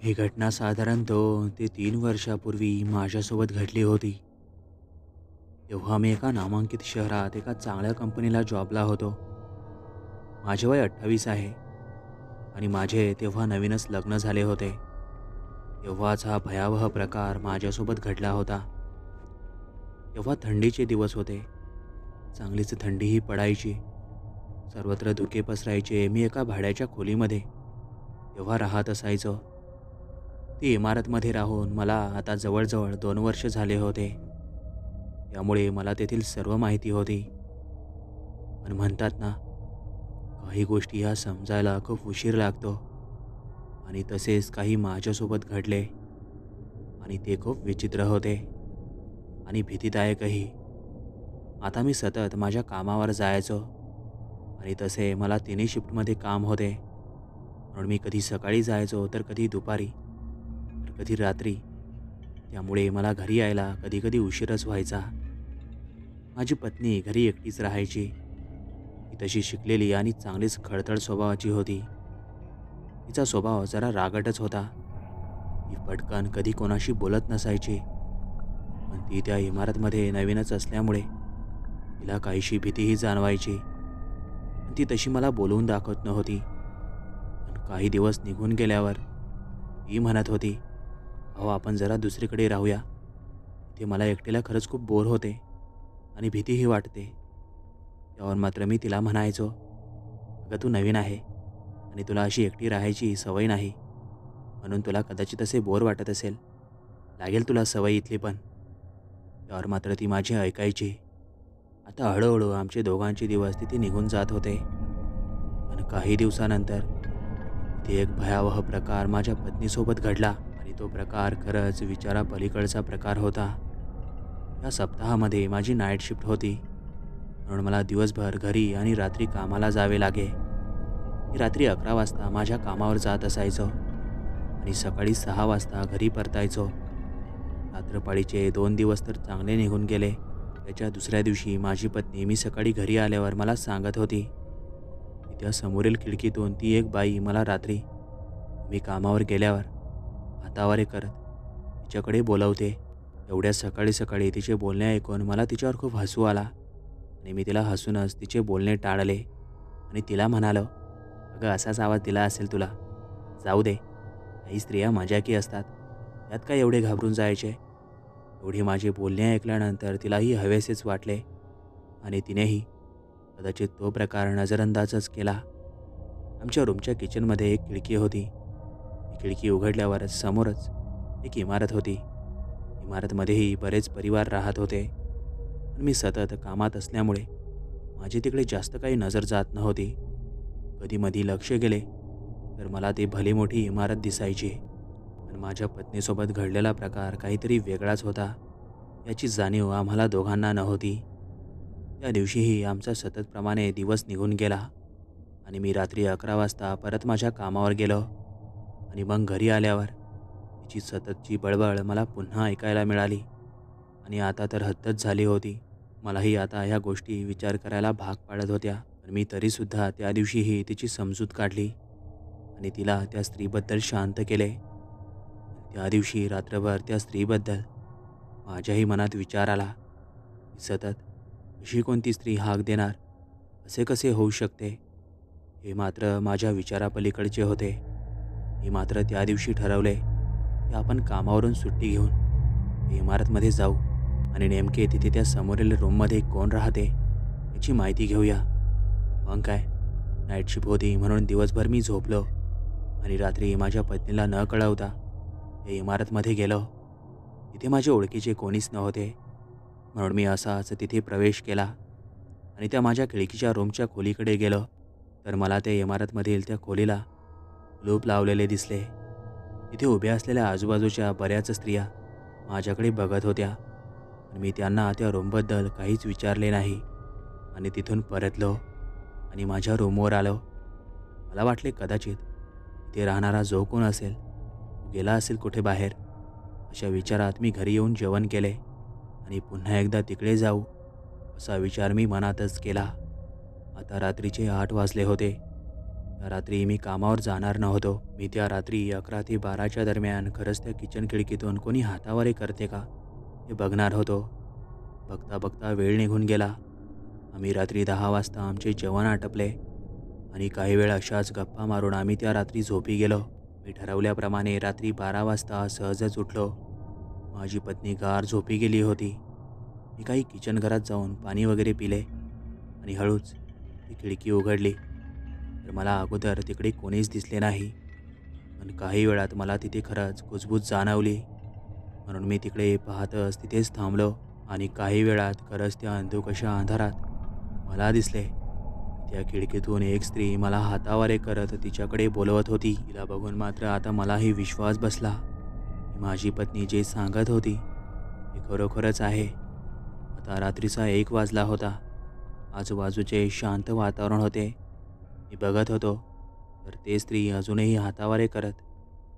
ही घटना साधारण 2 ते 3 वर्षापूर्वी माझ्यासोबत घडली होती. तेव्हा मी एका नामांकित शहरात एका चांगल्या कंपनीला जॉबला होतो. माझे वय 28 आहे आणि माझे तेव्हा नवीनच लग्न झाले होते. तेव्हाच हा भयावह प्रकार माझ्यासोबत घडला होता. तेव्हा थंडीचे दिवस होते. चांगलीच थंडीही पडायची. सर्वत्र धुके पसरायचे. मी एका भाड्याच्या खोलीमध्ये तेव्हा राहत असायचो. ती इमारतमध्ये राहून मला आता जवळजवळ 2 वर्ष झाले होते. त्यामुळे मला तेथील सर्व माहिती होती. पण म्हणतात ना, काही गोष्टी ह्या समजायला खूप उशीर लागतो आणि तसेच काही माझ्यासोबत घडले आणि ते खूप विचित्र होते आणि भीतीदायकही. आता मी सतत माझ्या कामावर जायचो आणि तसे मला तिन्ही शिफ्टमध्ये काम होते. म्हणून मी कधी सकाळी जायचो तर कधी दुपारी तर कधी रात्री. त्यामुळे मला घरी यायला कधीकधी उशीरच व्हायचा. माझी पत्नी घरी एकटीच राहायची. ती तशी शिकलेली आणि चांगलीच खडतड स्वभावाची होती. तिचा स्वभाव जरा रागटच होता. ती पटकन कधी कोणाशी बोलत नसायची. पण ती त्या इमारतमध्ये नवीनच असल्यामुळे तिला काहीशी भीतीही जाणवायची. पण ती तशी मला बोलवून दाखवत नव्हती. पण काही दिवस निघून गेल्यावर ती म्हणत होती, "अहो, आपण जरा दुसरीकडे राहूया. इथे मला एकटीला खरंच खूप बोर होते आणि भीतीही वाटते." त्यावर मात्र मी तिला म्हणायचो, "अगं, तू नवीन आहे आणि तुला अशी एकटी राहायची सवय नाही. म्हणून तुला कदाचित असे बोर वाटत असेल. लागेल तुला सवय इथली पण." त्यावर मात्र ती माझी ऐकायची. आता हळूहळू आमचे दोघांचे दिवस तिथे निघून जात होते. पण काही दिवसानंतर तिथे एक भयावह प्रकार माझ्या पत्नीसोबत घडला आणि तो प्रकार खरंच विचारापलीकडचा प्रकार होता. या सप्ताहामध्ये माझी नाईट शिफ्ट होती. म्हणून मला दिवसभर घरी आणि रात्री कामाला जावे लागे. मी रात्री 11 वाजता माझ्या कामावर जात असायचो आणि सकाळी 6 वाजता घरी परतायचो. रात्रपाळीचे 2 दिवस तर चांगले निघून गेले. त्याच्या दुसऱ्या दिवशी माझी पत्नी मी सकाळी घरी आल्यावर मला सांगत होती की त्या समोरील खिडकीतून ती एक बाई मला रात्री मी कामावर गेल्यावर हातावारे करत तिच्याकडे बोलवते. एवढ्या सकाळी सकाळी तिचे बोलणे ऐकून मला तिच्यावर खूप हसू आला आणि मी तिला हसूनच तिचे बोलणे टाळले आणि तिला म्हणालो, "अगं, असाच आवाज दिला असेल तुला. जाऊ दे. काही स्त्रिया मजाकी असतात. त्यात काय एवढे घाबरून जायचे." एवढे माझे बोलणे ऐकल्यानंतर तिलाही हवेसेच वाटले आणि तिनेही कदाचित तो प्रकार नजरअंदाजच केला. आमच्या रूमच्या किचनमध्ये एक खिडकी होती. ती खिडकी उघडल्यावर समोरच एक इमारत होती. इमारतमध्येही बरेच परिवार राहत होते. पण मी सतत कामात असल्यामुळे माझी तिकडे जास्त काही नजर जात नव्हती. कधीमधी लक्ष गेले तर मला ती भली मोठी इमारत दिसायची. पण माझ्या पत्नीसोबत घडलेला प्रकार काहीतरी वेगळाच होता. याची जाणीव आम्हाला दोघांना नव्हती. त्या दिवशीही आमचा सततप्रमाणे दिवस निघून गेला आणि मी रात्री 11 वाजता परत माझ्या कामावर गेलो आणि मग घरी आल्यावर तिची सततची बळबळ मला पुन्हा ऐकायला मिळाली आणि आता तर हद्दच झाली होती. मलाही आता ह्या गोष्टी विचार करायला भाग पाडत होत्या. पण मी तरीसुद्धा त्या दिवशीही तिची समजूत काढली आणि तिला त्या स्त्रीबद्दल शांत केले. पण त्या दिवशी रात्रभर त्या स्त्रीबद्दल माझ्याही मनात विचार आला की सतत अशी कोणती स्त्री हाक देणार, असे कसे होऊ शकते. हे मात्र माझ्या विचारापलीकडचे होते. मी मात्र त्या दिवशी ठरवले की आपण कामावरून सुट्टी घेऊन त्या इमारतमध्ये जाऊ आणि नेमके तिथे त्या समोरील रूममध्ये कोण राहते याची माहिती घेऊया. मग काय, नाईट शिफ्ट होती म्हणून दिवसभर मी झोपलो आणि रात्री माझ्या पत्नीला न कळवता त्या इमारतमध्ये गेलो. तिथे माझे ओळखीचे कोणीच नव्हते. म्हणून मी असाच तिथे प्रवेश केला आणि त्या माझ्या खिडकीच्या रूमच्या खोलीकडे गेलो तर मला त्या इमारतमधील त्या खोलीला कुलूप लावलेले दिसले. तिथे उभ्या असलेल्या आजूबाजूच्या बऱ्याच स्त्रिया माझ्याकडे बघत होत्या. पण मी त्यांना त्या रूमबद्दल काहीच विचारले नाही आणि तिथून परतलो आणि माझ्या रूमवर आलो. मला वाटले कदाचित तिथे राहणारा जो कोण असेल तो गेला असेल कुठे बाहेर. अशा विचारात मी घरी येऊन जेवण केले आणि पुन्हा एकदा तिकडे जाऊ असा विचार मी मनातच केला. आता रात्रीचे 8 वाजले होते. त्या रात्री मी कामावर जाणार नव्हतो. मी त्या रात्री 11 ते 12च्या दरम्यान खरंच त्या किचन खिडकीतून कोणी हातावारे करते का हे बघणार होतो. बघता बघता वेळ निघून गेला. आम्ही रात्री 10 वाजता आमचे जेवण आटपले आणि काही वेळ अशाच गप्पा मारून आम्ही त्या रात्री झोपी गेलो. मी ठरवल्याप्रमाणे रात्री 12 वाजता सहजच उठलो. माझी पत्नी गाढ झोपी गेली होती. मी काही किचन घरात जाऊन पाणी वगैरे पिले आणि हळूच ती खिडकी उघडली तर मला अगोदर तिकडे कोणीच दिसले नाही. पण काही वेळात मला तिथे खरंच कुजबूज जाणवली. म्हणून मी तिकडे पाहतच तिथेच थांबलो आणि काही वेळात खरंच त्या अंधुकशा अंधारात मला दिसले. त्या खिडकीतून एक स्त्री मला हातावारे करत तिच्याकडे बोलवत होती. तिला बघून मात्र आता मलाही विश्वास बसला की माझी पत्नी जे सांगत होती ते खरोखरच आहे. आता रात्रीचा 1 वाजला होता. आजूबाजूचे शांत वातावरण होते. मी बघत होतो तर ते स्त्री अजूनही हातावारे करत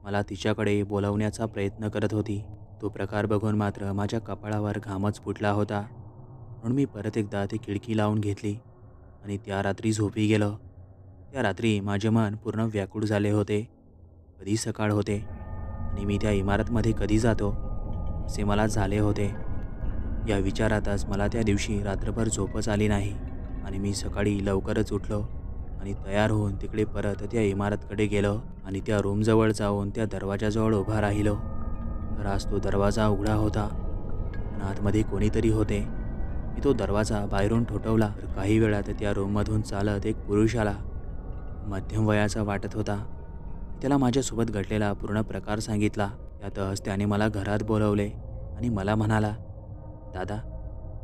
मला तिच्याकडे बोलवण्याचा प्रयत्न करत होती. तो प्रकार बघून मात्र माझ्या कपाळावर घामच फुटला होता. म्हणून मी परत एकदा ती खिडकी लावून घेतली आणि त्या रात्री झोपी गेलो. त्या रात्री माझे मन पूर्ण व्याकुळ झाले होते. कधी सकाळ होते आणि मी त्या इमारतमध्ये कधी जातो असे मला झाले होते. या विचारातच मला त्या दिवशी रात्रभर झोपच आली नाही आणि मी सकाळी लवकरच उठलो आणि तयार होऊन तिकडे परत त्या इमारतकडे गेलो आणि त्या रूमजवळ जाऊन त्या दरवाजाजवळ उभा राहिलो. तर आज तो दरवाजा उघडा होता पण आतमध्ये कोणीतरी होते. मी तो दरवाजा बाहेरून ठोठावला तर काही वेळात त्या रूममधून चालत एक पुरुष आला. मध्यम वयाचा वाटत होता. मी त्याला माझ्यासोबत घडलेला पूर्ण प्रकार सांगितला. त्यातच त्याने मला घरात बोलवले आणि मला म्हणाला, दादा,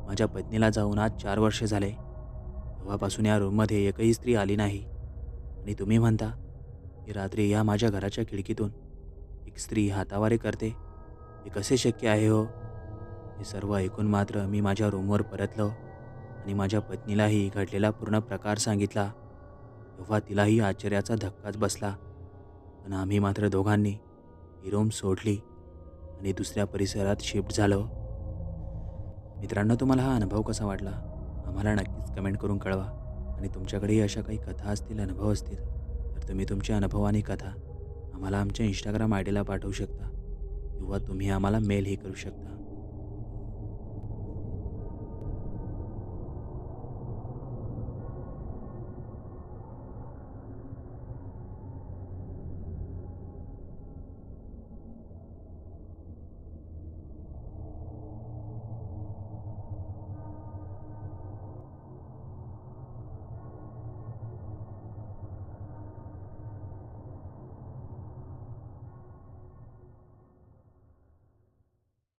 माझ्या पत्नीला जाऊन आज 4 वर्ष झाले. तेव्हापासून या रूममध्ये एकही स्त्री आली नाही आणि तुम्ही म्हणता की रात्री या माझ्या घराच्या खिडकीतून एक स्त्री हातावारे करते. हे कसे शक्य आहे हो? हे सर्व ऐकून मात्र मी माझ्या रूमवर परतलो आणि माझ्या पत्नीलाही घडलेला पूर्ण प्रकार सांगितला. तेव्हा तिलाही आश्चर्याचा धक्काच बसला. पण आम्ही मात्र दोघांनी ही रूम सोडली आणि दुसऱ्या परिसरात शिफ्ट झालो. मित्रांनो, तुम्हाला हा अनुभव कसा वाटला आम्हाला नक्कीच कमेंट करून कळवा आणि तुमच्याकडेही अशा काही कथा असतील, अनुभव असतील तर तुम्ही तुमचे अनुभव आणि कथा आम्हाला आमच्या इंस्टाग्राम आय डीला पाठवू शकता किंवा तुम्ही आम्हाला मेलही करू शकता.